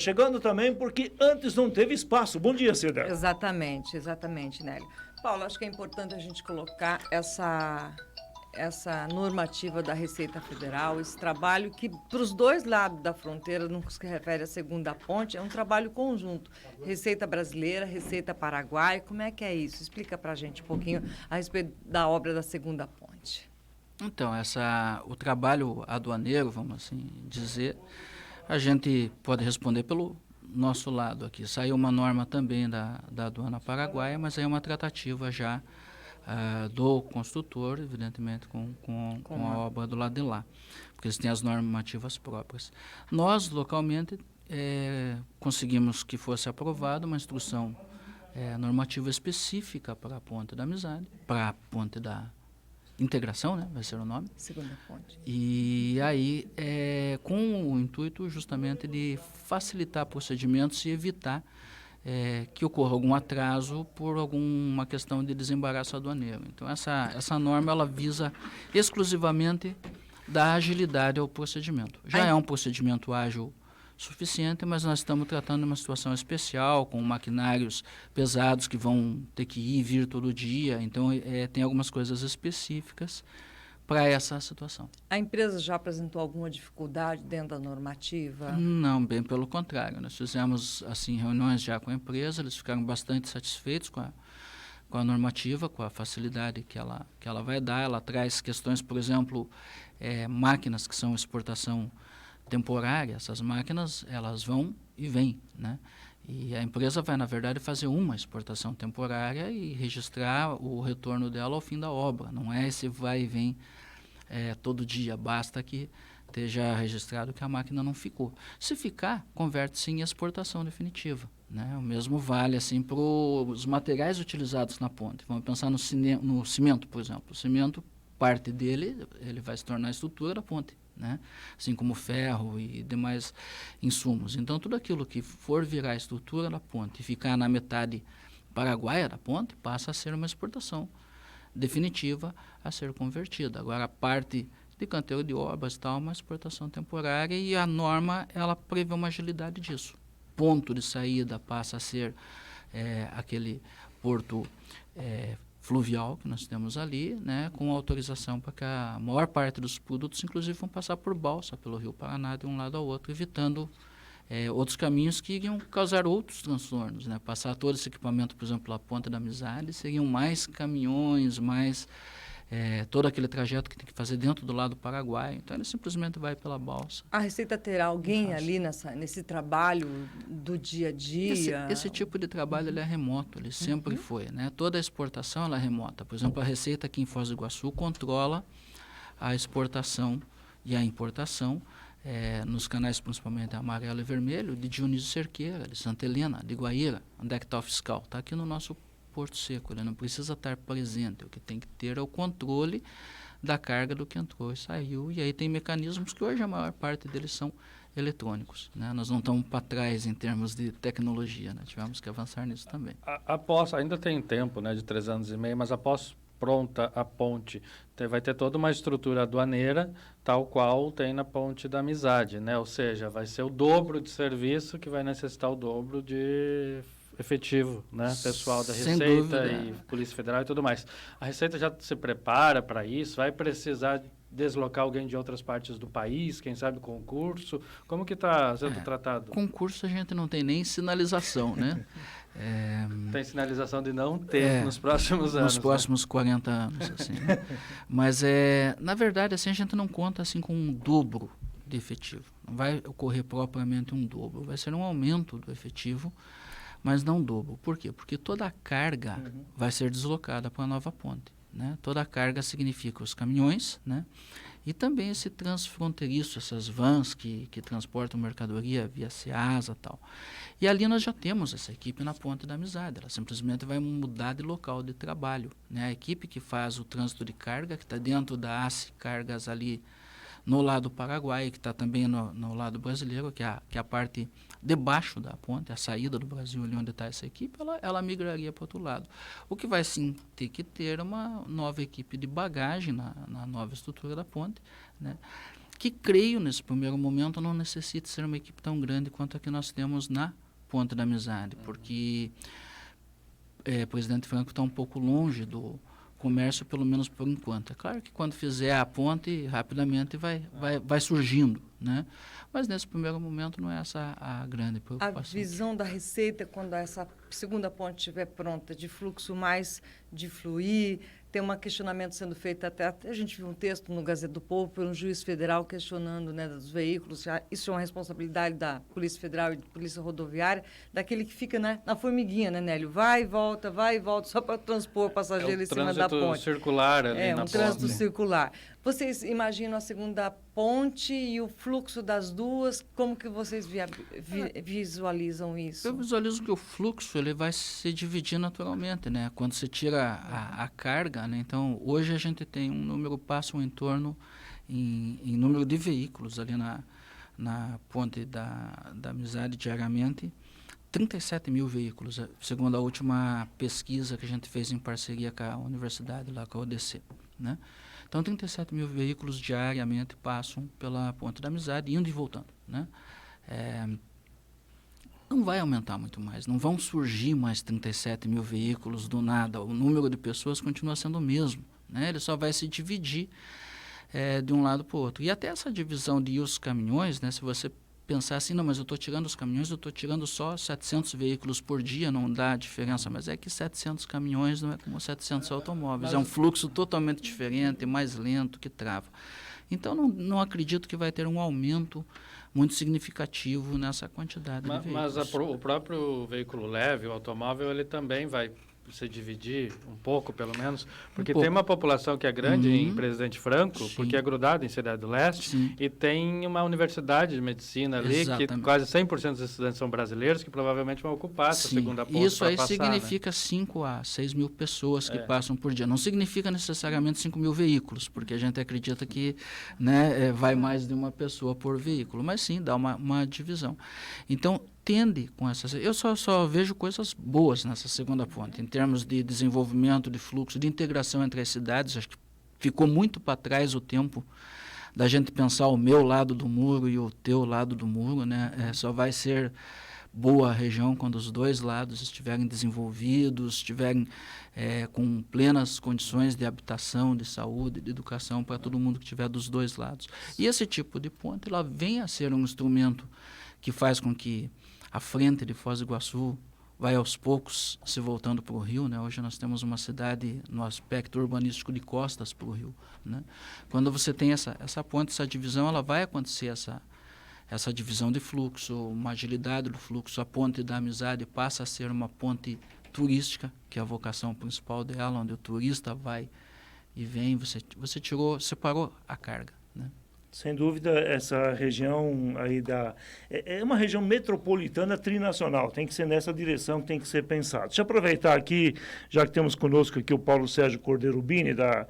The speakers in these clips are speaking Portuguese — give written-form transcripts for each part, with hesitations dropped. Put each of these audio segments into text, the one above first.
chegando também porque antes não teve espaço. Bom dia, Cida. Exatamente, Nélio. Paulo, acho que é importante a gente colocar essa normativa da Receita Federal, esse trabalho que, para os dois lados da fronteira, no que se refere à segunda ponte, é um trabalho conjunto. Receita brasileira, Receita paraguaia, como é que é isso? Explica para a gente um pouquinho a respeito da obra da segunda ponte. Então, o trabalho aduaneiro, vamos assim dizer, a gente pode responder pelo nosso lado aqui. Saiu uma norma também da aduana paraguaia, mas aí é uma tratativa já do construtor, evidentemente, com a obra do lado de lá, porque eles têm as normativas próprias. Nós, localmente, conseguimos que fosse aprovada uma instrução normativa específica para a Ponte da Amizade, para a Ponte da Integração, né, vai ser o nome. Segunda ponte. E aí, com o intuito justamente de facilitar procedimentos e evitar que ocorra algum atraso por alguma questão de desembaraço aduaneiro. Então, essa norma ela visa exclusivamente dar agilidade ao procedimento. Já é um procedimento ágil suficiente, mas nós estamos tratando de uma situação especial, com maquinários pesados que vão ter que ir e vir todo dia. Então, tem algumas coisas específicas para essa situação. A empresa já apresentou alguma dificuldade dentro da normativa? Não, bem pelo contrário. Nós fizemos assim reuniões já com a empresa, eles ficaram bastante satisfeitos com a normativa, com a facilidade que ela vai dar. Ela traz questões, por exemplo, máquinas que são exportação temporária. Essas máquinas, elas vão e vêm, né? E a empresa vai, na verdade, fazer uma exportação temporária e registrar o retorno dela ao fim da obra. Não é esse vai e vem todo dia, basta que esteja registrado que a máquina não ficou. Se ficar, converte-se em exportação definitiva, né? O mesmo vale assim para os materiais utilizados na ponte. Vamos pensar no cimento, por exemplo. O cimento, parte dele, ele vai se tornar a estrutura da ponte, né? Assim como ferro e demais insumos. Então, tudo aquilo que for virar a estrutura da ponte e ficar na metade paraguaia da ponte, passa a ser uma exportação definitiva a ser convertida. Agora, a parte de canteiro de obras tal, uma exportação temporária, e a norma, ela prevê uma agilidade disso. Ponto de saída passa a ser aquele porto fluvial que nós temos ali, né, com autorização para que a maior parte dos produtos, inclusive, vão passar por balsa pelo Rio Paraná de um lado ao outro, evitando outros caminhos que iriam causar outros transtornos, né? Passar todo esse equipamento, por exemplo, pela Ponte da Amizade, seriam mais caminhões, mais todo aquele trajeto que tem que fazer dentro do lado Paraguai. Então, ele simplesmente vai pela balsa. A Receita terá alguém ali nesse trabalho do dia a dia? Esse tipo de trabalho ele é remoto, ele sempre foi, né? Toda a exportação ela é remota. Por exemplo, a Receita aqui em Foz do Iguaçu controla a exportação e a importação nos canais principalmente amarelo e vermelho, de Dionísio Cerqueira, de Santa Helena, de Guaíra. Onde é que está o fiscal? Está aqui no nosso Porto Seco, ele não precisa estar presente, o que tem que ter é o controle da carga do que entrou e saiu, e aí tem mecanismos que hoje a maior parte deles são eletrônicos, né? Nós não estamos para trás em termos de tecnologia, né? Tivemos que avançar nisso também. Após, ainda tem tempo, né, de 3 anos e meio, mas após pronta a ponte, vai ter toda uma estrutura aduaneira, tal qual tem na Ponte da Amizade, né? Ou seja, vai ser o dobro de serviço que vai necessitar o dobro de efetivo, né? Pessoal da Sem Receita dúvida. E Polícia Federal e tudo mais. A Receita já se prepara para isso? Vai precisar deslocar alguém de outras partes do país? Quem sabe concurso? Como que está sendo tratado? Concurso a gente não tem nem sinalização, né? Tem sinalização de não ter nos próximos anos. Nos próximos 40 anos, assim. Né? Mas, na verdade, assim, a gente não conta assim, com um dobro de efetivo. Não vai ocorrer propriamente um dobro. Vai ser um aumento do efetivo, mas não dobro. Por quê? Porque toda a carga vai ser deslocada para a nova ponte, né? Toda a carga significa os caminhões, né? E também esse transfronteiriço, essas vans que transportam mercadoria via Ceasa e tal. E ali nós já temos essa equipe na Ponte da Amizade, ela simplesmente vai mudar de local de trabalho, né? A equipe que faz o trânsito de carga, que está dentro da ACE Cargas ali no lado paraguaio, que está também no lado brasileiro, que é a parte debaixo da ponte, a saída do Brasil, ali onde está essa equipe, ela migraria para o outro lado. O que vai sim ter que ter uma nova equipe de bagagem na nova estrutura da ponte, né? que creio, nesse primeiro momento, não necessite ser uma equipe tão grande quanto a que nós temos na Ponte da Amizade, porque Presidente Franco está um pouco longe do comércio, pelo menos por enquanto. É claro que quando fizer a ponte, rapidamente vai surgindo, né? Mas nesse primeiro momento não é essa a grande preocupação. A visão da Receita, quando essa segunda ponte estiver pronta, de fluxo mais de fluir, tem um questionamento sendo feito, até a gente viu um texto no Gazeta do Povo por um juiz federal questionando, né, dos veículos, isso é uma responsabilidade da Polícia Federal e da Polícia Rodoviária, daquele que fica, né, na formiguinha, né, Nélio? Vai e volta, só para transpor o passageiro em cima da ponte. É um trânsito circular ali na ponte. É, um trânsito circular. Vocês imaginam a segunda ponte e o fluxo das duas? Como que vocês visualizam isso? Eu visualizo que o fluxo ele vai se dividir naturalmente, né? Quando você tira a carga, né? Então, hoje a gente tem um número, passa em torno em número de veículos ali na ponte da Amizade diariamente, 37 mil veículos, segundo a última pesquisa que a gente fez em parceria com a universidade, lá com a UDC, né? Então, 37 mil veículos diariamente passam pela Ponte da Amizade, indo e voltando, né? Não vai aumentar muito mais, não vão surgir mais 37 mil veículos do nada, o número de pessoas continua sendo o mesmo, né? Ele só vai se dividir de um lado para o outro. E até essa divisão de os caminhões, né? Se você pensar assim, não, mas eu estou tirando os caminhões, eu estou tirando só 700 veículos por dia, não dá diferença, mas é que 700 caminhões não é como 700 automóveis, é um fluxo totalmente diferente, mais lento, que trava. Então, não acredito que vai ter um aumento muito significativo nessa quantidade de veículos. Mas o próprio veículo leve, o automóvel, ele também vai se dividir um pouco, pelo menos, porque tem uma população que é grande em Presidente Franco, sim, porque é grudado em Cidade do Leste, sim, e tem uma universidade de medicina ali, exatamente, que quase 100% dos estudantes são brasileiros, que provavelmente vão ocupar essa, sim, segunda ponte. Isso aí passar, significa, né, 5 a 6 mil pessoas que passam por dia. Não significa necessariamente 5 mil veículos, porque a gente acredita que, né, vai mais de uma pessoa por veículo, mas sim, dá uma divisão. Então, tende com essas... Eu só vejo coisas boas nessa segunda ponte, em termos de desenvolvimento, de fluxo, de integração entre as cidades. Acho que ficou muito para trás o tempo da gente pensar o meu lado do muro e o teu lado do muro, né? Só vai ser boa a região quando os dois lados estiverem desenvolvidos, estiverem com plenas condições de habitação, de saúde, de educação para todo mundo que estiver dos dois lados. E esse tipo de ponte, ela vem a ser um instrumento que faz com que a frente de Foz do Iguaçu vai aos poucos se voltando para o rio, né? Hoje nós temos uma cidade no aspecto urbanístico de costas para o rio, né? Quando você tem essa ponte, essa divisão, ela vai acontecer essa divisão de fluxo, uma agilidade do fluxo. A Ponte da Amizade passa a ser uma ponte turística, que é a vocação principal dela, onde o turista vai e vem, você separou a carga, né? Sem dúvida, essa região aí é uma região metropolitana trinacional, tem que ser nessa direção que tem que ser pensado. Deixa eu aproveitar aqui, já que temos conosco aqui o Paulo Sérgio Cordeiro Bini, da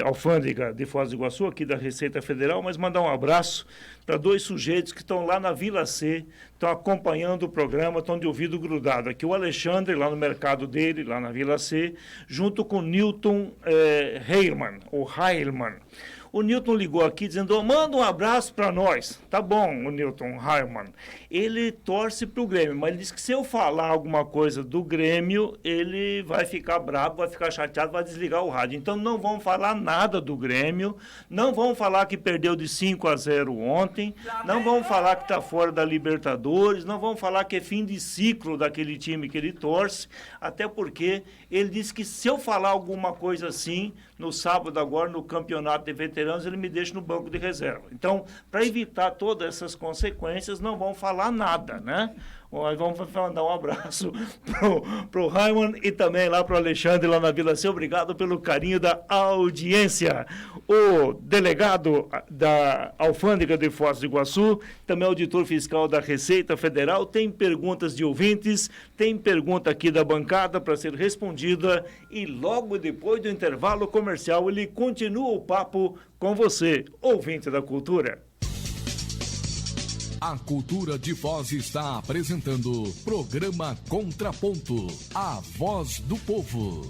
Alfândega de Foz do Iguaçu, aqui da Receita Federal, mas mandar um abraço para 2 sujeitos que estão lá na Vila C, estão acompanhando o programa, estão de ouvido grudado. Aqui o Alexandre, lá no mercado dele, lá na Vila C, junto com o Newton Heilmann. O Newton ligou aqui dizendo, manda um abraço para nós. Tá bom, o Newton Heilmann. Ele torce para o Grêmio, mas ele disse que se eu falar alguma coisa do Grêmio, ele vai ficar bravo, vai ficar chateado, vai desligar o rádio. Então não vamos falar nada do Grêmio, não vamos falar que perdeu de 5-0 ontem, não vamos falar que está fora da Libertadores, não vamos falar que é fim de ciclo daquele time que ele torce, até porque ele disse que se eu falar alguma coisa assim, no sábado agora, no campeonato de veteranos, ele me deixa no banco de reserva. Então, para evitar todas essas consequências, não vão falar nada, né? Nós vamos mandar um abraço para o Raimon e também lá para o Alexandre, lá na Vila C. Obrigado pelo carinho da audiência. O delegado da Alfândega de Foz do Iguaçu, também auditor fiscal da Receita Federal, tem perguntas de ouvintes, tem pergunta aqui da bancada para ser respondida e logo depois do intervalo comercial ele continua o papo com você, ouvinte da cultura. A Cultura de Foz está apresentando Programa Contraponto, a voz do povo.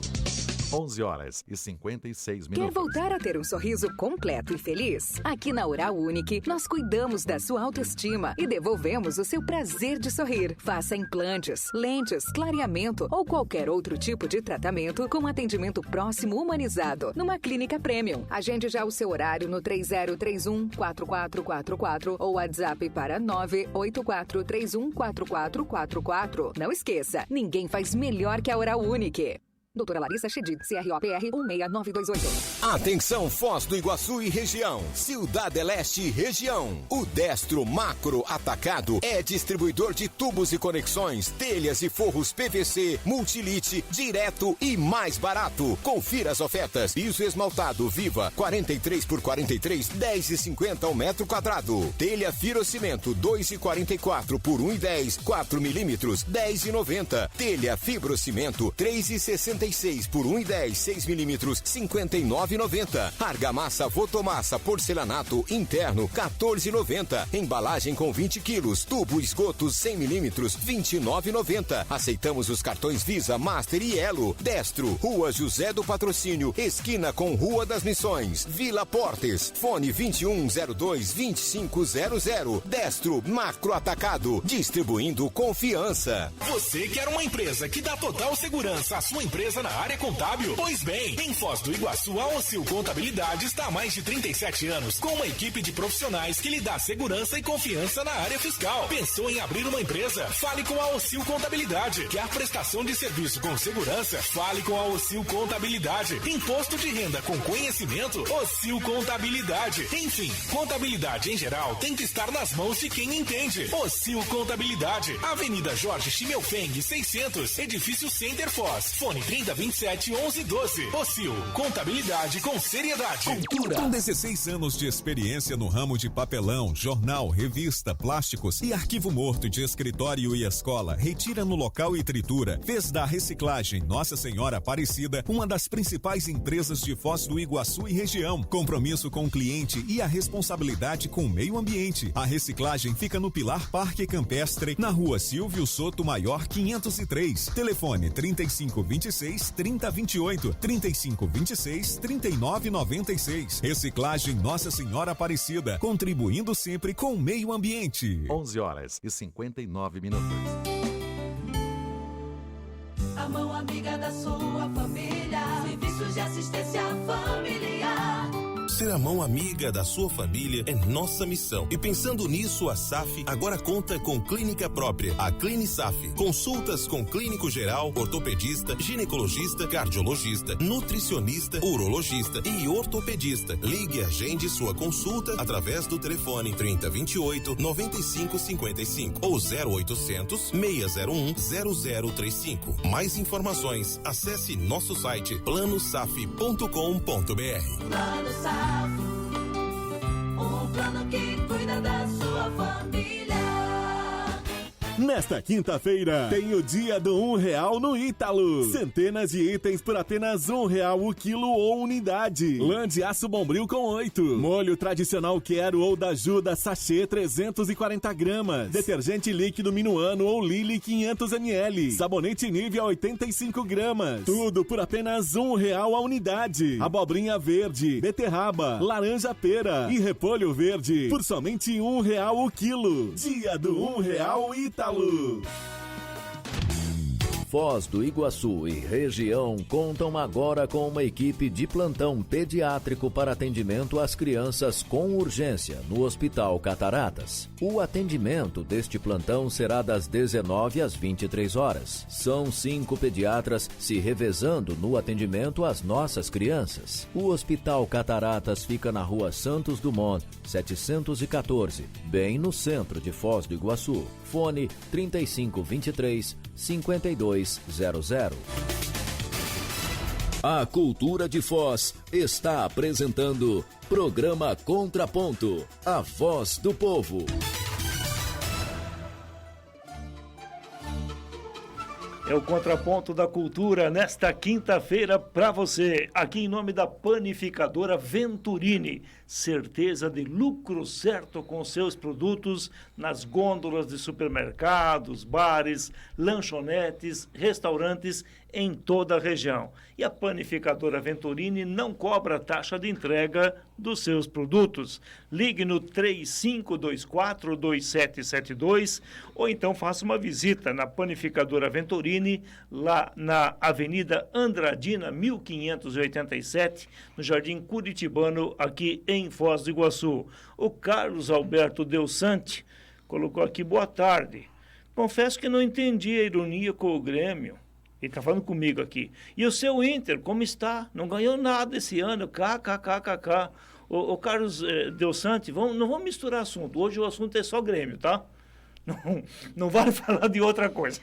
11h56. Quer voltar a ter um sorriso completo e feliz? Aqui na Oral Unique, nós cuidamos da sua autoestima e devolvemos o seu prazer de sorrir. Faça implantes, lentes, clareamento ou qualquer outro tipo de tratamento com atendimento próximo humanizado numa clínica premium. Agende já o seu horário no 3031-4444 ou WhatsApp para 984314444. Não esqueça, ninguém faz melhor que a Oral Unique. Doutora Larissa Chedid, CROPR 16928. Atenção, Foz do Iguaçu e região. Ciudad Leste e região. O Destro Macro Atacado é distribuidor de tubos e conexões, telhas e forros PVC, multilite, direto e mais barato. Confira as ofertas. Piso esmaltado Viva, 43 por 43, 10,50 ao metro quadrado. Telha Firocimento, 2,44 por 1,10, 4 milímetros, 10,90. Telha Fibrocimento, 3,66 por 1,10, 6 milímetros, 59,90. Argamassa Votomassa Porcelanato Interno, 14,90. Embalagem com 20 quilos. Tubo esgoto 100 milímetros, 29,90. Aceitamos os cartões Visa, Master e Elo. Destro, Rua José do Patrocínio, esquina com Rua das Missões. Vila Portes, fone 2102-2500. Destro Macro Atacado, distribuindo confiança. Você quer uma empresa que dá total segurança à sua empresa na área contábil? Pois bem, em Foz do Iguaçu, a Ocil Contabilidade está há mais de 37 anos com uma equipe de profissionais que lhe dá segurança e confiança na área fiscal. Pensou em abrir uma empresa? Fale com a Ocil Contabilidade. Quer prestação de serviço com segurança? Fale com a Ocil Contabilidade. Imposto de renda com conhecimento? Ocil Contabilidade. Enfim, contabilidade em geral tem que estar nas mãos de quem entende. Ocil Contabilidade. Avenida Jorge Schimmelfeng, 600, Edifício Center Foz. Fone 3027-1112. Ocil, contabilidade com seriedade. Cultura. Com 16 anos de experiência no ramo de papelão, jornal, revista, plásticos e arquivo morto de escritório e escola, retira no local e tritura. Fez da reciclagem Nossa Senhora Aparecida uma das principais empresas de Foz do Iguaçu e região. Compromisso com o cliente e a responsabilidade com o meio ambiente. A reciclagem fica no Pilar Parque Campestre, na Rua Silvio Soto Maior 503. Telefone 3526-3028, 3526-3996. Reciclagem Nossa Senhora Aparecida, contribuindo sempre com o meio ambiente. 11h59. A mão amiga da sua família, serviços de assistência familiar. Ser a mão amiga da sua família é nossa missão. E pensando nisso, a SAF agora conta com clínica própria, a CliniSAF. Consultas com clínico geral, ortopedista, ginecologista, cardiologista, nutricionista, urologista e ortopedista. Ligue e agende sua consulta através do telefone 3028-9555 ou 0800-601-0035. Mais informações, acesse nosso site planosaf.com.br. Plano SAF, um plano que cuida da sua família. Nesta quinta-feira, tem o dia do R$1 no Ítalo. Centenas de itens por apenas R$1 o quilo ou unidade. Lã de aço bombril com 8. Molho tradicional Quero ou da Ajuda sachê 340 gramas. Detergente líquido Minuano ou Lily 500 ml. Sabonete Nivea 85 gramas. Tudo por apenas R$1 a unidade. Abobrinha verde, beterraba, laranja pera e repolho verde por somente R$1 o quilo. Dia do R$1 Ítalo. Foz do Iguaçu e região contam agora com uma equipe de plantão pediátrico para atendimento às crianças com urgência no Hospital Cataratas. O atendimento deste plantão será das 19 às 23 horas. São 5 pediatras se revezando no atendimento às nossas crianças. O Hospital Cataratas fica na Rua Santos Dumont, 714, bem no centro de Foz do Iguaçu. Fone 3523-5200. A Cultura de Foz está apresentando Programa Contraponto, a voz do povo. É o Contraponto da Cultura nesta quinta-feira para você, aqui em nome da panificadora Venturini. Certeza de lucro certo com seus produtos nas gôndolas de supermercados, bares, lanchonetes, restaurantes em toda a região. E a panificadora Venturini não cobra taxa de entrega dos seus produtos. Ligue no 3524-2772 ou então faça uma visita na panificadora Venturini, lá na Avenida Andradina, 1587, no Jardim Curitibano, aqui em Foz do Iguaçu. O Carlos Alberto Delsante colocou aqui, boa tarde. Confesso que não entendi a ironia com o Grêmio. Ele está falando comigo aqui. E o seu Inter, como está? Não ganhou nada esse ano. KKKKK. O Carlos Delsante, não vamos misturar assunto. Hoje o assunto é só Grêmio, tá? Não vale falar de outra coisa.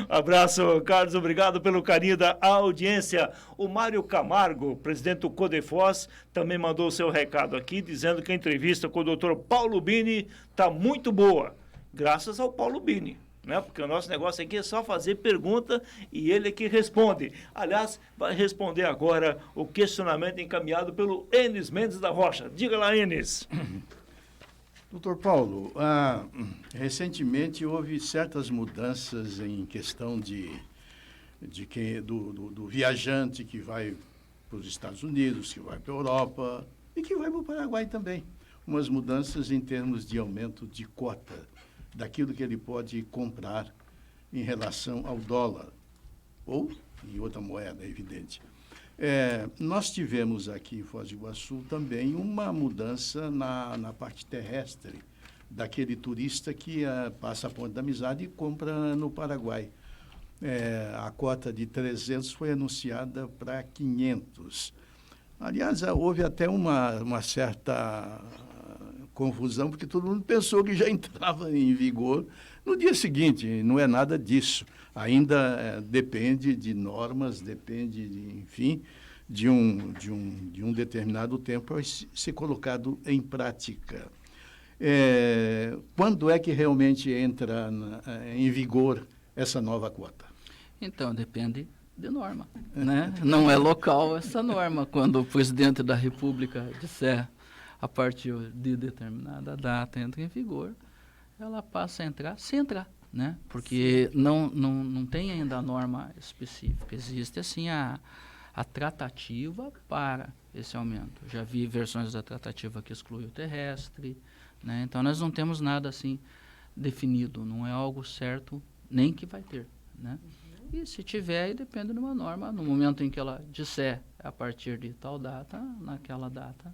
Abraço, Carlos. Obrigado pelo carinho da audiência. O Mário Camargo, presidente do Codefós, também mandou o seu recado aqui, dizendo que a entrevista com o Dr. Paulo Bini está muito boa. Graças ao Paulo Bini, né? Porque o nosso negócio aqui é só fazer pergunta e ele é que responde. Aliás, vai responder agora o questionamento encaminhado pelo Enes Mendes da Rocha. Diga lá, Enes. Doutor Paulo, recentemente houve certas mudanças em questão do viajante que vai para os Estados Unidos, que vai para a Europa e que vai para o Paraguai também. Umas mudanças em termos de aumento de cota daquilo que ele pode comprar em relação ao dólar, ou em outra moeda, é evidente. Nós tivemos aqui em Foz do Iguaçu também uma mudança na parte terrestre, daquele turista que passa a Ponte da Amizade e compra no Paraguai. A cota de 300 foi anunciada para 500. Aliás, houve até uma certa confusão, porque todo mundo pensou que já entrava em vigor no dia seguinte. Não é nada disso. Ainda depende de normas, depende, enfim, de um determinado tempo a ser colocado em prática. Quando é que realmente entra em vigor essa nova cota? Então, depende de norma, né? Não é local essa norma. Quando o presidente da República disser a partir de determinada data entra em vigor, ela passa a entrar, se entrar, né? Porque não tem ainda a norma específica. Existe, assim, a tratativa para esse aumento. Já vi versões da tratativa que exclui o terrestre, né? Então, nós não temos nada, assim, definido. Não é algo certo, nem que vai ter, né? E se tiver, aí depende de uma norma. No momento em que ela disser a partir de tal data, naquela data,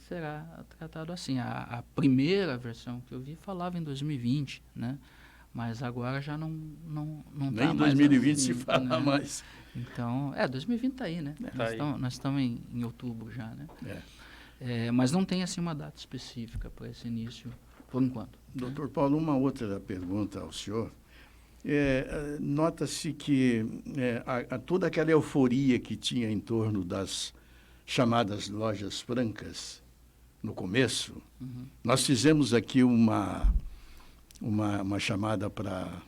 será tratado assim. A primeira versão que eu vi falava em 2020, né? Mas agora já não está mais. Nem em 2020 assim, se fala, né? Mais. Então, 2020 está aí, né? Nós estamos em outubro já, né? Mas não tem assim uma data específica para esse início, por enquanto. Doutor Paulo, uma outra pergunta ao senhor. Nota-se que toda aquela euforia que tinha em torno das chamadas lojas francas no começo, nós fizemos aqui uma chamada para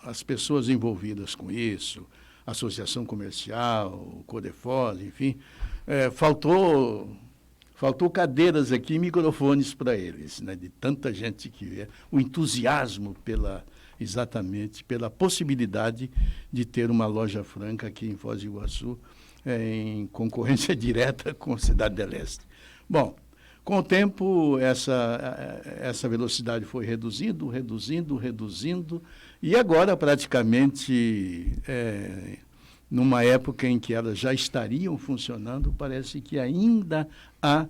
as pessoas envolvidas com isso, associação comercial, Codefós, enfim. Faltou cadeiras aqui e microfones para eles, né, de tanta gente que vê, o entusiasmo exatamente pela possibilidade de ter uma loja franca aqui em Foz do Iguaçu, em concorrência direta com a Cidade do Leste. Bom, com o tempo, essa velocidade foi reduzindo, e agora, praticamente, numa época em que elas já estariam funcionando, parece que ainda há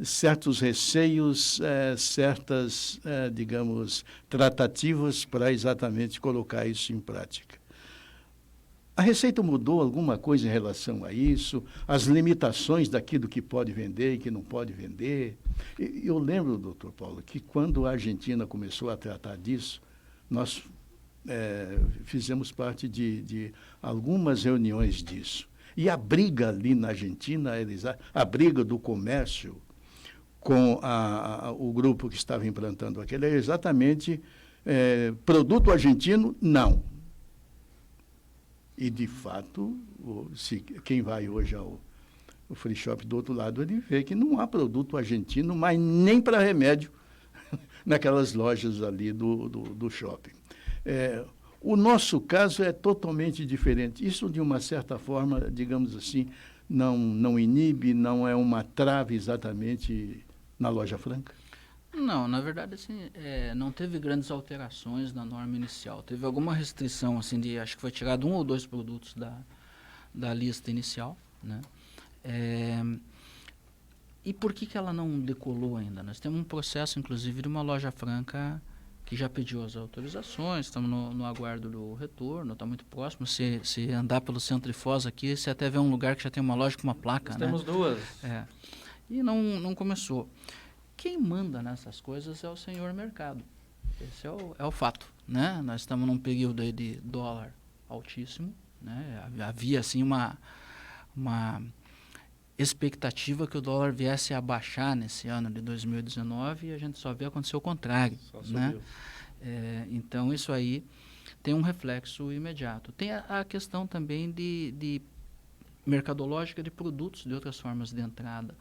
certos receios, certas, digamos, tratativas para exatamente colocar isso em prática. A Receita mudou alguma coisa em relação a isso? As limitações daquilo que pode vender e que não pode vender? Eu lembro, doutor Paulo, que quando a Argentina começou a tratar disso, nós fizemos parte de algumas reuniões disso. E a briga ali na Argentina, a briga do comércio com o grupo que estava implantando aquilo, era exatamente produto argentino, não. E, de fato, quem vai hoje ao free shop do outro lado, ele vê que não há produto argentino, mas nem para remédio naquelas lojas ali do shopping. O nosso caso é totalmente diferente. Isso, de uma certa forma, digamos assim, não inibe, não é uma trave exatamente na loja franca? Não, na verdade, assim, não teve grandes alterações na norma inicial. Teve alguma restrição, assim, acho que foi tirado 1 ou 2 produtos da lista inicial, né? E por que ela não decolou ainda? Nós temos um processo, inclusive, de uma loja franca que já pediu as autorizações, estamos no aguardo do retorno, está muito próximo. Se andar pelo centro de Foz aqui, você até vê um lugar que já tem uma loja com uma placa, Nós né? temos 2. E não começou. Quem manda nessas coisas é o senhor mercado. Esse é o fato, né? Nós estamos num período aí de dólar altíssimo, né? Havia, assim, uma expectativa que o dólar viesse a baixar nesse ano de 2019 e a gente só vê acontecer o contrário, né? Então, isso aí tem um reflexo imediato. Tem a questão também de mercadológica de produtos, de outras formas de entrada.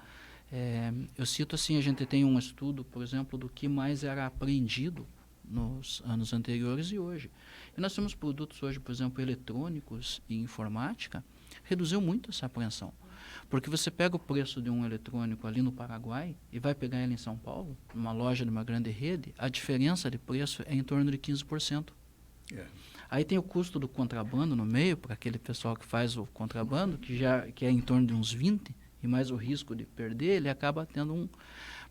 Eu cito assim, a gente tem um estudo, por exemplo, do que mais era apreendido nos anos anteriores e hoje. E nós temos produtos hoje, por exemplo, eletrônicos e informática, reduziu muito essa apreensão. Porque você pega o preço de um eletrônico ali no Paraguai e vai pegar ele em São Paulo, numa loja de uma grande rede, a diferença de preço é em torno de 15%. Aí tem o custo do contrabando no meio, para aquele pessoal que faz o contrabando, que é em torno de uns 20%, e mais o risco de perder, ele acaba tendo um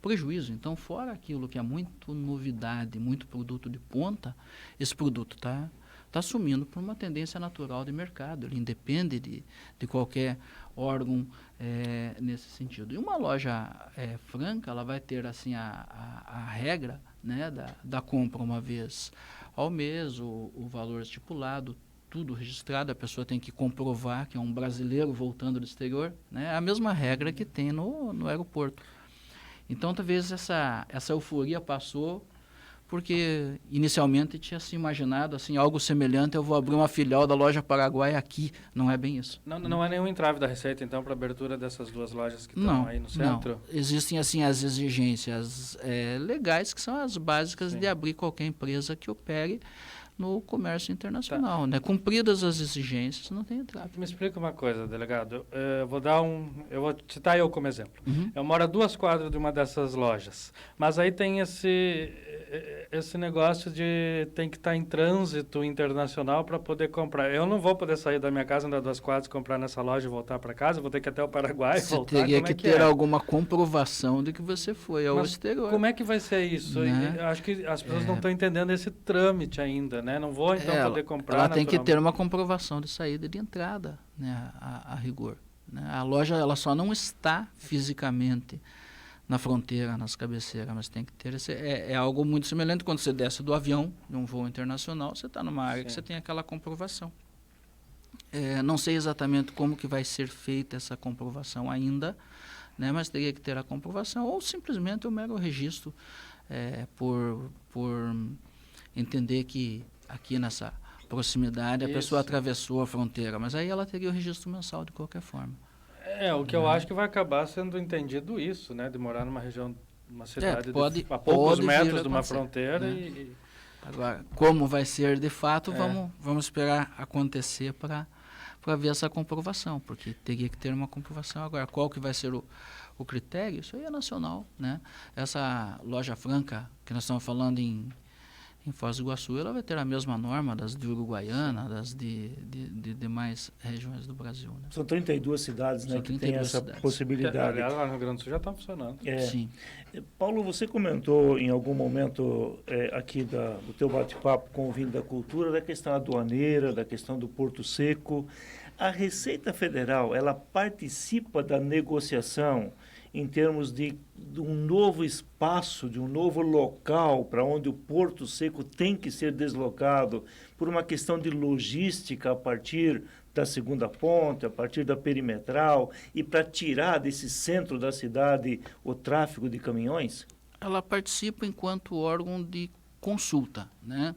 prejuízo. Então, fora aquilo que é muito novidade, muito produto de ponta, esse produto está assumindo por uma tendência natural de mercado. Ele independe de qualquer órgão nesse sentido. E uma loja franca, ela vai ter assim a regra, né, da compra uma vez ao mês, o valor estipulado, tudo registrado, a pessoa tem que comprovar que é um brasileiro voltando do exterior, né? É a mesma regra que tem no aeroporto. Então, talvez essa euforia passou porque inicialmente tinha se imaginado assim, algo semelhante, eu vou abrir uma filial da loja Paraguai aqui. Não é bem isso. Não é nenhum entrave da Receita, então, para a abertura dessas 2 lojas que estão aí no centro? Não. Existem assim, as exigências legais, que são as básicas de abrir qualquer empresa que opere no comércio internacional, né? Cumpridas as exigências, não tem entrave. Me explica uma coisa, delegado. Eu vou citar eu como exemplo. Eu moro a 2 quadras de uma dessas lojas, mas aí tem esse negócio de tem que estar em trânsito internacional para poder comprar. Eu não vou poder sair da minha casa, andar 2 quadras, comprar nessa loja e voltar para casa, vou ter que ir até o Paraguai e voltar. Você teria que ter alguma comprovação de que você foi ao exterior. Como é que vai ser isso? Né? Eu acho que as pessoas não estão entendendo esse trâmite ainda, né? Não vou, então, poder comprar. Ela tem que ter uma comprovação de saída e de entrada, né? A rigor. Né? A loja ela só não está fisicamente na fronteira, nas cabeceiras, mas tem que ter é algo muito semelhante quando você desce do avião, de um voo internacional, você está numa área que você tem aquela comprovação. Não sei exatamente como que vai ser feita essa comprovação ainda, né? Mas teria que ter a comprovação ou simplesmente o mero registro por entender que aqui nessa proximidade a pessoa atravessou a fronteira, mas aí ela teria o registro mensal de qualquer forma. O que eu acho que vai acabar sendo entendido isso, né? De morar numa região, numa cidade a poucos pode metros de uma fronteira. Né? Agora, como vai ser de fato, vamos esperar acontecer para ver essa comprovação, porque teria que ter uma comprovação. Agora, qual que vai ser o critério? Isso aí é nacional, né? Essa loja franca que nós estamos falando em Foz do Iguaçu, ela vai ter a mesma norma das de Uruguaiana, das de demais regiões do Brasil. Né? São 32 cidades, né, que tem essa possibilidade. Aliás, lá no Rio Grande do Sul já está funcionando. Sim. Paulo, você comentou em algum momento aqui do teu bate-papo com o Vinho da Cultura, da questão aduaneira, da questão do Porto Seco. A Receita Federal, ela participa da negociação em termos de um novo espaço, de um novo local para onde o Porto Seco tem que ser deslocado por uma questão de logística a partir da segunda ponte, a partir da perimetral e para tirar desse centro da cidade o tráfego de caminhões? Ela participa enquanto órgão de consulta, né?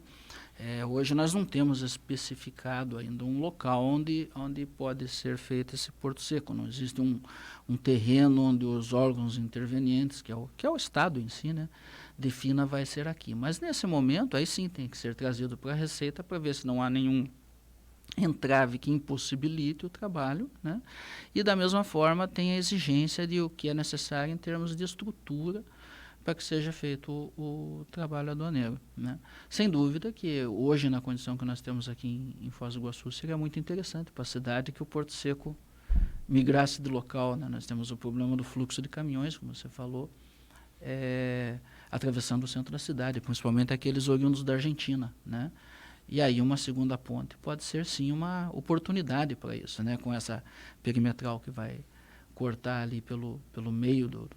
Hoje nós não temos especificado ainda um local onde pode ser feito esse Porto Seco. Não existe um terreno onde os órgãos intervenientes, que é o Estado em si, né, defina vai ser aqui. Mas nesse momento, aí sim tem que ser trazido para a Receita para ver se não há nenhum entrave que impossibilite o trabalho, né? E da mesma forma tem a exigência de o que é necessário em termos de estrutura para que seja feito o trabalho aduaneiro, né? Sem dúvida que hoje, na condição que nós temos aqui em Foz do Iguaçu, seria muito interessante para a cidade que o Porto Seco migrasse de local, né? Nós temos o problema do fluxo de caminhões, como você falou, atravessando o centro da cidade, principalmente aqueles oriundos da Argentina, né? E aí uma segunda ponte pode ser sim uma oportunidade para isso, né? Com essa perimetral que vai cortar ali pelo meio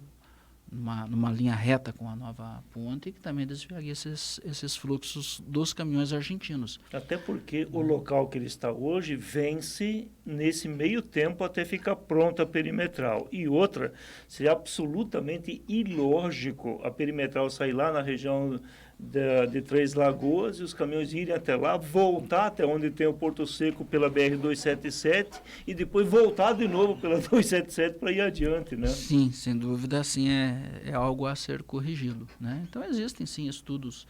numa linha reta com a nova ponte, que também desviaria esses fluxos dos caminhões argentinos. Até porque o local que ele está hoje vence nesse meio tempo até ficar pronta a perimetral. E outra, seria absolutamente ilógico a perimetral sair lá na região de Três Lagoas e os caminhões irem até lá, voltar até onde tem o Porto Seco pela BR-277 e depois voltar de novo pela 277 para ir adiante, né? Sim, sem dúvida, assim, é algo a ser corrigido, né? Então existem sim estudos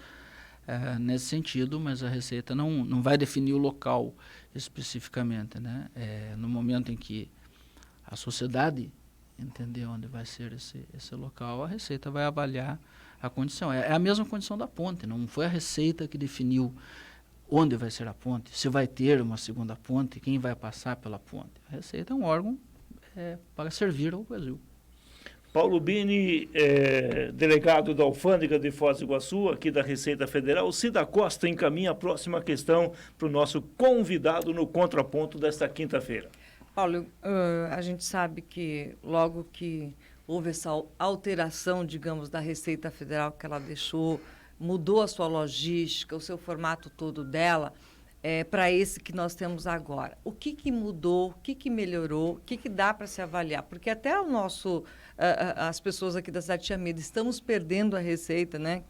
nesse sentido, mas a Receita não vai definir o local especificamente, né? No momento em que a sociedade entender onde vai ser esse local, a Receita vai avaliar a condição. É a mesma condição da ponte, não foi a Receita que definiu onde vai ser a ponte, se vai ter uma segunda ponte, quem vai passar pela ponte. A Receita é um órgão para servir ao Brasil. Paulo Bini, delegado da Alfândega de Foz do Iguaçu, aqui da Receita Federal. Cida Costa encaminha a próxima questão para o nosso convidado no Contraponto desta quinta-feira. Paulo, a gente sabe que logo que houve essa alteração, digamos, da Receita Federal, que ela mudou a sua logística, o seu formato todo dela, para esse que nós temos agora. O que mudou, o que melhorou, o que dá para se avaliar? Porque até as pessoas aqui da cidade tinham medo, estamos perdendo a Receita, né?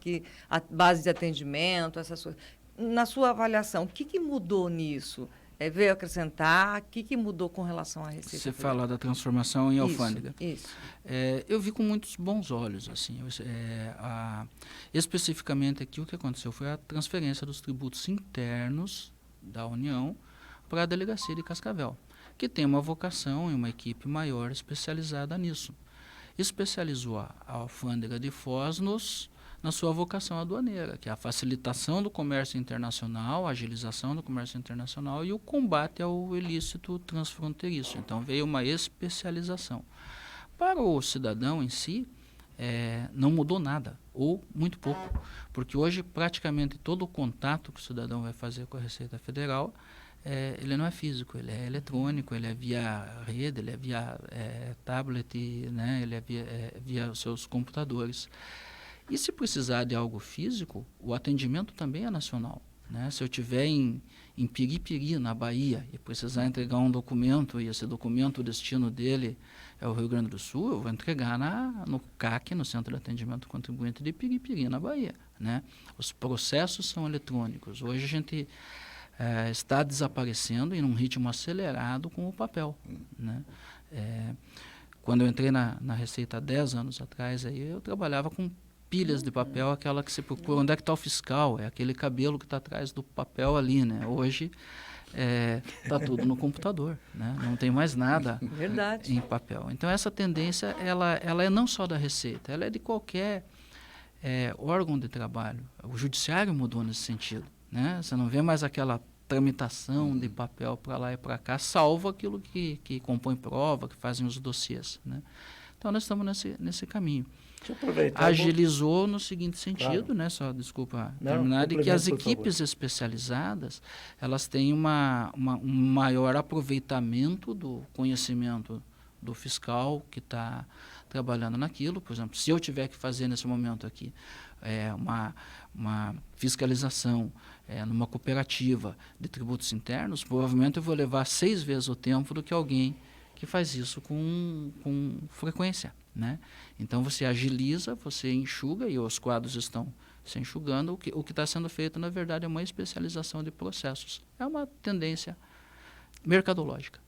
A base de atendimento, essas coisas. Na sua avaliação, o que mudou nisso? Veio acrescentar, o que mudou com relação à Receita Você Federal? fala da transformação em alfândega. Isso. Eu vi com muitos bons olhos, assim. Especificamente aqui o que aconteceu foi a transferência dos tributos internos da União para a Delegacia de Cascavel, que tem uma vocação e uma equipe maior especializada nisso. Especializou a alfândega de Foz na sua vocação aduaneira, que é a facilitação do comércio internacional, a agilização do comércio internacional e o combate ao ilícito transfronteiriço. Então, veio uma especialização. Para o cidadão em si, não mudou nada, ou muito pouco, porque hoje praticamente todo o contato que o cidadão vai fazer com a Receita Federal, ele não é físico, ele é eletrônico, ele é via rede, ele é via tablet, né? Ele é via os seus computadores. E se precisar de algo físico, o atendimento também é nacional, né? Se eu estiver em Piripiri, na Bahia, e precisar entregar um documento, e esse documento, o destino dele é o Rio Grande do Sul, eu vou entregar no CAC, no Centro de Atendimento ao Contribuinte de Piripiri, na Bahia, né? Os processos são eletrônicos. Hoje a gente está desaparecendo em um ritmo acelerado com o papel, né? Quando eu entrei na Receita há 10 anos atrás, aí eu trabalhava com pilhas de papel, aquela que você procura, onde é que está o fiscal, é aquele cabelo que está atrás do papel ali, né? Hoje está tudo no computador, né? Não tem mais nada em papel. Então essa tendência, ela é não só da Receita, ela é de qualquer órgão de trabalho. O judiciário mudou nesse sentido, né? Você não vê mais aquela tramitação de papel para lá e para cá, salvo aquilo que compõe prova, que fazem os dossiês, né? Então nós estamos nesse caminho. Deixa eu aproveitar. Agilizou no seguinte sentido, claro, né? Só desculpa terminar, de que as equipes especializadas, elas têm um maior aproveitamento do conhecimento do fiscal que está trabalhando naquilo. Por exemplo, se eu tiver que fazer nesse momento aqui uma fiscalização numa cooperativa de tributos internos, provavelmente eu vou levar 6 vezes o tempo do que alguém que faz isso com frequência, né? Então você agiliza, você enxuga, e os quadros estão se enxugando. O que está sendo feito, na verdade, é uma especialização de processos. É uma tendência mercadológica.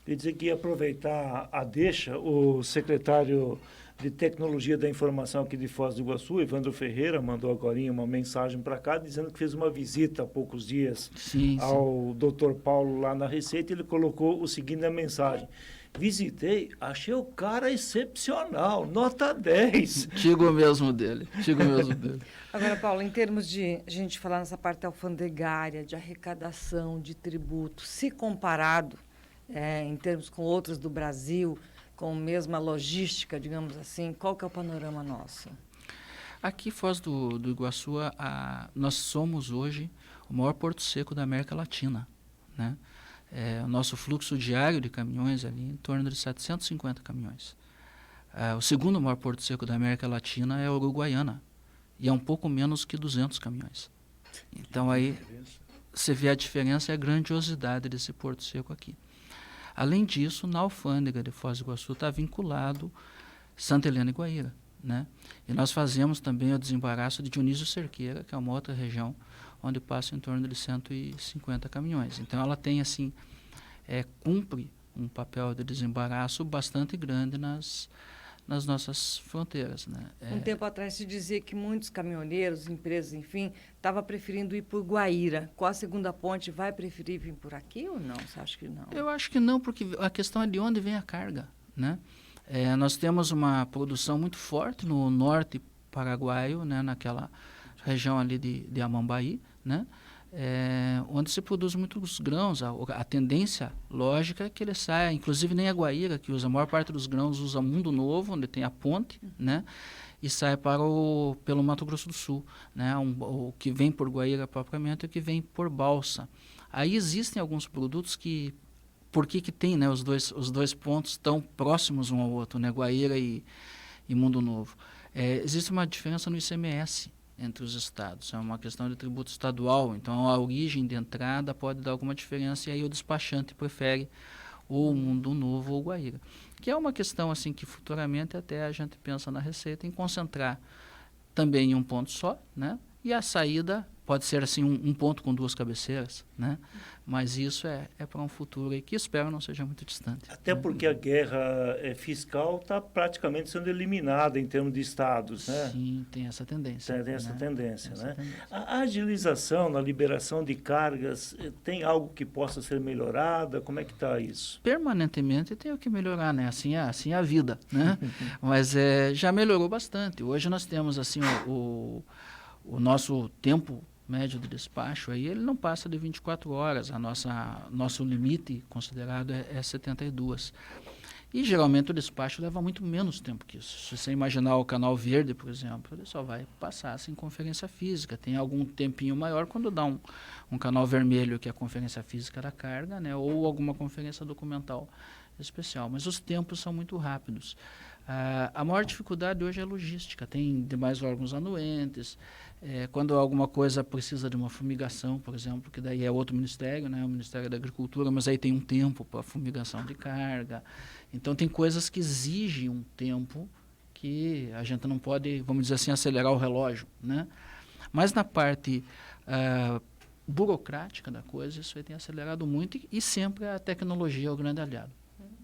Quer dizer que ia aproveitar a deixa, o secretário de Tecnologia da Informação aqui de Foz do Iguaçu, Evandro Ferreira, mandou agora uma mensagem para cá, dizendo que fez uma visita há poucos dias ao Dr. Paulo lá na Receita. Ele colocou o seguinte na mensagem: visitei, achei o cara excepcional, nota 10. Digo mesmo dele. Agora, Paulo, em termos de a gente falar nessa parte alfandegária, de arrecadação, de tributo, se comparado em termos com outros do Brasil, com a mesma logística, digamos assim, qual que é o panorama nosso? Aqui, Foz do Iguaçu, nós somos hoje o maior porto seco da América Latina, né? O nosso fluxo diário de caminhões ali em torno de 750 caminhões. O segundo maior porto seco da América Latina é a Uruguaiana, e é um pouco menos que 200 caminhões. Então aí você vê a diferença e a grandiosidade desse porto seco aqui. Além disso, na alfândega de Foz do Iguaçu está vinculado Santa Helena e Guaíra, né? E nós fazemos também o desembaraço de Dionísio Cerqueira, que é uma outra região onde passa em torno de 150 caminhões. Então ela tem assim, cumpre um papel de desembaraço bastante grande nas nossas fronteiras, né? Um tempo atrás se dizia que muitos caminhoneiros, empresas, enfim, estavam preferindo ir por Guaíra. Com a segunda ponte, vai preferir vir por aqui ou não? Você acha que não? Eu acho que não, porque a questão é de onde vem a carga, né? Nós temos uma produção muito forte no norte paraguaio, né, naquela região ali de Amambaí, né, onde se produz muitos grãos. A tendência lógica é que ele saia, inclusive nem a Guaíra, que usa a maior parte dos grãos, usa Mundo Novo, onde tem a ponte, né, e sai pelo Mato Grosso do Sul, né, o que vem por Guaíra propriamente e o que vem por balsa. Aí existem alguns produtos que, por que tem, né, os dois pontos tão próximos um ao outro, né, Guaíra e Mundo Novo? Existe uma diferença no ICMS entre os estados, é uma questão de tributo estadual, então a origem de entrada pode dar alguma diferença e aí o despachante prefere ou Mundo Novo ou Guaíra, que é uma questão assim que futuramente até a gente pensa na Receita em concentrar também em um ponto só, né? E a saída pode ser assim um ponto com duas cabeceiras, né? Mas isso é para um futuro aí que espero não seja muito distante. Até porque a guerra fiscal está praticamente sendo eliminada em termos de estados, né? Sim, tem essa tendência. Tem essa tendência, né? Tendência. A agilização na liberação de cargas, tem algo que possa ser melhorada? Como é que está isso? Permanentemente tem o que melhorar, né? Assim é a vida, né? Mas já melhorou bastante. Hoje nós temos assim o nosso tempo médio de despacho, aí ele não passa de 24 horas. Nosso limite considerado é 72. E geralmente o despacho leva muito menos tempo que isso. Se você imaginar o Canal Verde, por exemplo, ele só vai passar assim, conferência física. Tem algum tempinho maior quando dá um canal vermelho, que é a conferência física da carga, né? Ou alguma conferência documental especial. Mas os tempos são muito rápidos. A maior dificuldade hoje é a logística. Tem demais órgãos anuentes. Quando alguma coisa precisa de uma fumigação, por exemplo, que daí é outro ministério, né? O Ministério da Agricultura, mas aí tem um tempo para fumigação de carga. Então tem coisas que exigem um tempo que a gente não pode, vamos dizer assim, acelerar o relógio, né? Mas na parte burocrática da coisa, isso aí tem acelerado muito e sempre a tecnologia é o grande aliado.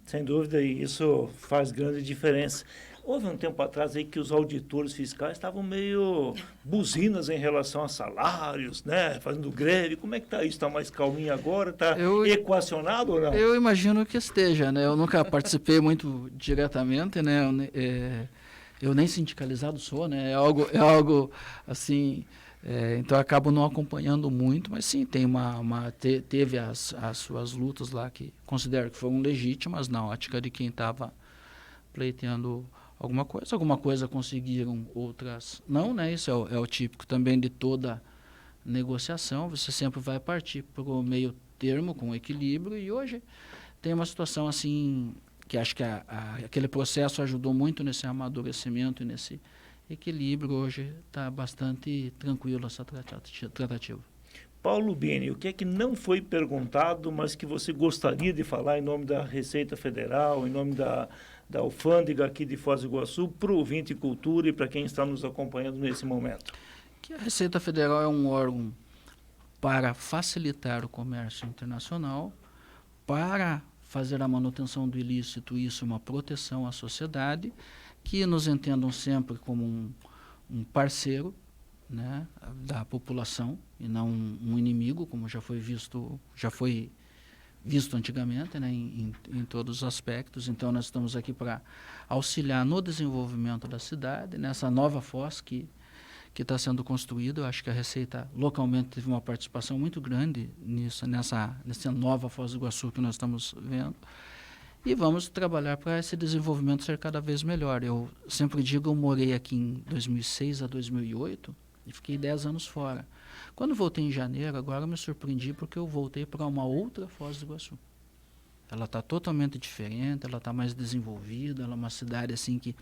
Sem dúvida, e isso faz grande diferença. Houve um tempo atrás aí que os auditores fiscais estavam meio buzinas em relação a salários, né? Fazendo greve. Como é que está isso? Está mais calminho agora? Está equacionado ou não? Eu imagino que esteja, né? Eu nunca participei muito diretamente, né? Eu nem sindicalizado sou, né? É algo assim... então eu acabo não acompanhando muito, mas sim, teve as suas lutas lá que considero que foram legítimas na ótica de quem estava pleiteando alguma coisa conseguiram, outras não, né? Isso é o típico também de toda negociação, você sempre vai partir para o meio termo, com equilíbrio, e hoje tem uma situação assim, que acho que aquele processo ajudou muito nesse amadurecimento e nesse equilíbrio. Hoje está bastante tranquilo essa tratativa. Paulo Bini, o que é que não foi perguntado, mas que você gostaria de falar em nome da Receita Federal, em nome da alfândega aqui de Foz do Iguaçu, para o ouvinte cultura e para quem está nos acompanhando nesse momento? Que a Receita Federal é um órgão para facilitar o comércio internacional, para fazer a manutenção do ilícito, isso é uma proteção à sociedade, que nos entendam sempre como um parceiro, né, da população e não um inimigo, como já foi visto antigamente, né, em todos os aspectos. Então nós estamos aqui para auxiliar no desenvolvimento da cidade, nessa nova foz que está sendo construída. Eu acho que a Receita localmente teve uma participação muito grande nessa nova Foz do Iguaçu que nós estamos vendo. E vamos trabalhar para esse desenvolvimento ser cada vez melhor. Eu sempre digo, eu morei aqui em 2006 a 2008 e fiquei 10 anos fora. Quando voltei em janeiro, agora eu me surpreendi porque eu voltei para uma outra Foz do Iguaçu. Ela está totalmente diferente, ela está mais desenvolvida, ela é uma cidade assim que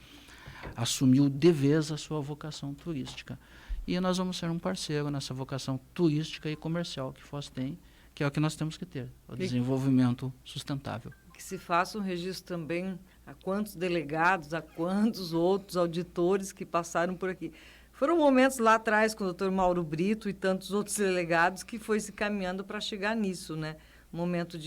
assumiu de vez a sua vocação turística. E nós vamos ser um parceiro nessa vocação turística e comercial que Foz tem, que é o que nós temos que ter, o desenvolvimento sustentável. Que se faça um registro também a quantos delegados, a quantos outros auditores que passaram por aqui. Foram momentos lá atrás com o doutor Mauro Brito e tantos outros delegados que foi se caminhando para chegar nisso, né? Um momento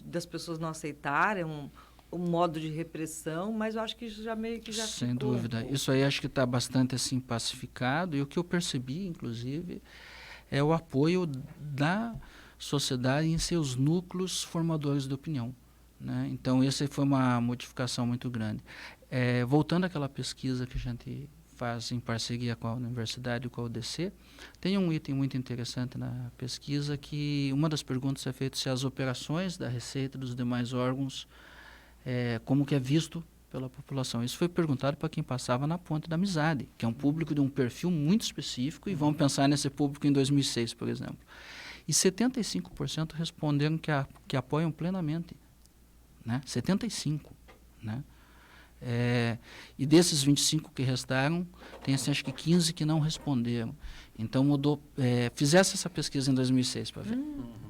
das pessoas não aceitarem, um modo de repressão, mas eu acho que isso já meio que já Sem ficou dúvida. Isso aí acho que está bastante assim pacificado, e o que eu percebi, inclusive, é o apoio da sociedade em seus núcleos formadores de opinião, né? Então, essa foi uma modificação muito grande. Voltando àquela pesquisa que a gente faz em parceria com a universidade e com a UDC, tem um item muito interessante na pesquisa que uma das perguntas é feita se as operações da Receita e dos demais órgãos, como que é visto pela população. Isso foi perguntado para quem passava na Ponte da Amizade, que é um público de um perfil muito específico, e vamos pensar nesse público em 2006, por exemplo. E 75% responderam que apoiam plenamente, né? 75%, né? E desses 25 que restaram, tem assim, acho que 15 que não responderam. Então mudou. Fizesse essa pesquisa em 2006 para ver.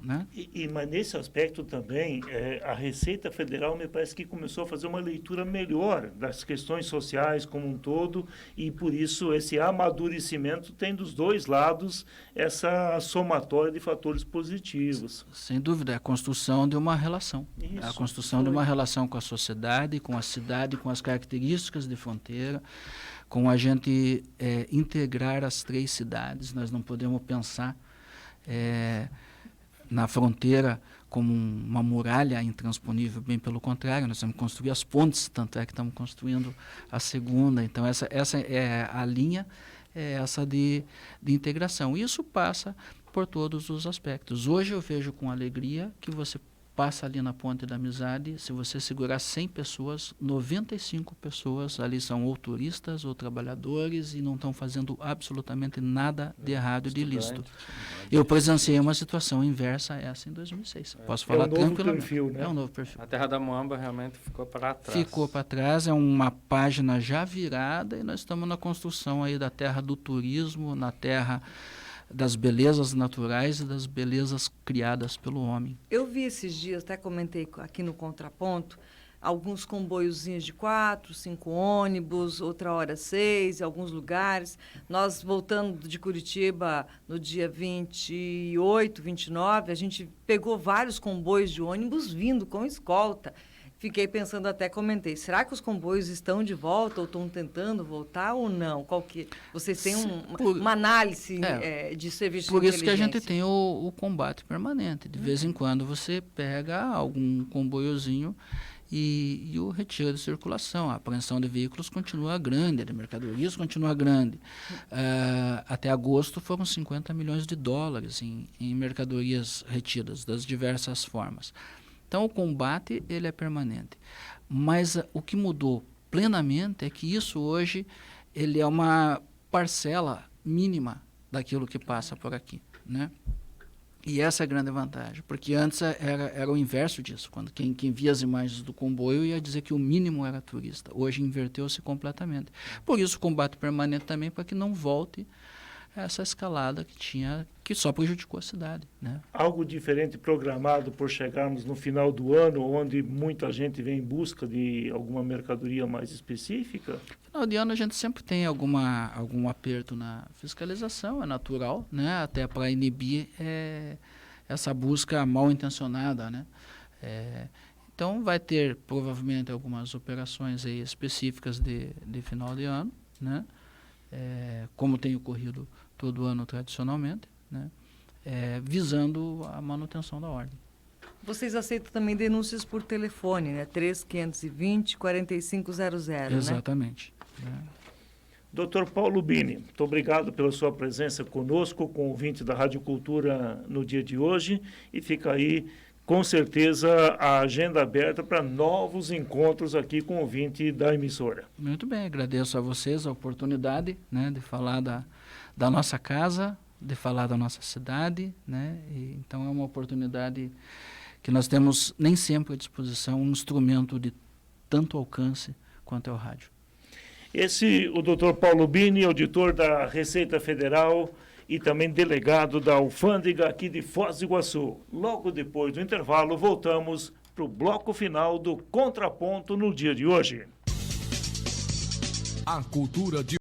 Né? Mas nesse aspecto também, a Receita Federal me parece que começou a fazer uma leitura melhor das questões sociais como um todo, e por isso esse amadurecimento tem dos dois lados essa somatória de fatores positivos. Sem dúvida, é a construção de uma relação. Isso, a construção de uma relação com a sociedade, com a cidade, com as características de fronteira, com a gente integrar as 3 cidades. Nós não podemos pensar na fronteira como uma muralha intransponível, bem pelo contrário, nós temos que construir as pontes, tanto é que estamos construindo a segunda. Então, essa é a linha, essa de integração. Isso passa por todos os aspectos. Hoje eu vejo com alegria que você passa ali na Ponte da Amizade, se você segurar 100 pessoas, 95 pessoas ali são ou turistas ou trabalhadores e não estão fazendo absolutamente nada de errado e de ilícito. Eu presenciei uma situação inversa a essa em 2006. Posso falar tranquilamente. Perfil, né? É um novo perfil. A Terra da Moamba realmente ficou para trás. Ficou para trás, é uma página já virada, e nós estamos na construção aí da terra do turismo, na terra das belezas naturais e das belezas criadas pelo homem. Eu vi esses dias, até comentei aqui no Contraponto, alguns comboiozinhos de 4, 5 ônibus, outra hora 6, em alguns lugares. Nós, voltando de Curitiba no dia 28, 29, a gente pegou vários comboios de ônibus vindo com escolta. Fiquei pensando, até comentei, será que os comboios estão de volta ou estão tentando voltar ou não? Vocês têm uma análise de serviço de inteligência? Por isso que a gente tem o combate permanente. De vez em quando você pega algum comboiozinho e o retira de circulação. A apreensão de veículos continua grande, a de mercadorias continua grande. Até agosto foram 50 milhões de dólares em mercadorias retidas, das diversas formas. Então, o combate ele é permanente. Mas o que mudou plenamente é que isso hoje ele é uma parcela mínima daquilo que passa por aqui, né? E essa é a grande vantagem, porque antes era o inverso disso. Quando quem via as imagens do comboio ia dizer que o mínimo era turista. Hoje inverteu-se completamente. Por isso, o combate permanente também, para que não volte essa escalada que só prejudicou a cidade, né? Algo diferente programado por chegarmos no final do ano, onde muita gente vem em busca de alguma mercadoria mais específica? No final de ano a gente sempre tem algum aperto na fiscalização, é natural, né? Até para inibir essa busca mal intencionada, né? Então, vai ter provavelmente algumas operações aí específicas de final de ano, né? Como tem ocorrido todo ano tradicionalmente, né? Visando a manutenção da ordem. Vocês aceitam também denúncias por telefone, né? 3520-4500, né? Exatamente. Né? Dr. Paulo Bini, muito obrigado pela sua presença conosco, com o ouvinte da Rádio Cultura no dia de hoje, e fica aí, com certeza, a agenda aberta para novos encontros aqui com o ouvinte da emissora. Muito bem, agradeço a vocês a oportunidade, né, de falar da nossa casa, de falar da nossa cidade, né? Então é uma oportunidade que nós temos nem sempre à disposição, um instrumento de tanto alcance quanto é o rádio. O Dr. Paulo Bini, auditor da Receita Federal e também delegado da alfândega aqui de Foz do Iguaçu. Logo depois do intervalo, voltamos para o bloco final do Contraponto no dia de hoje. A cultura de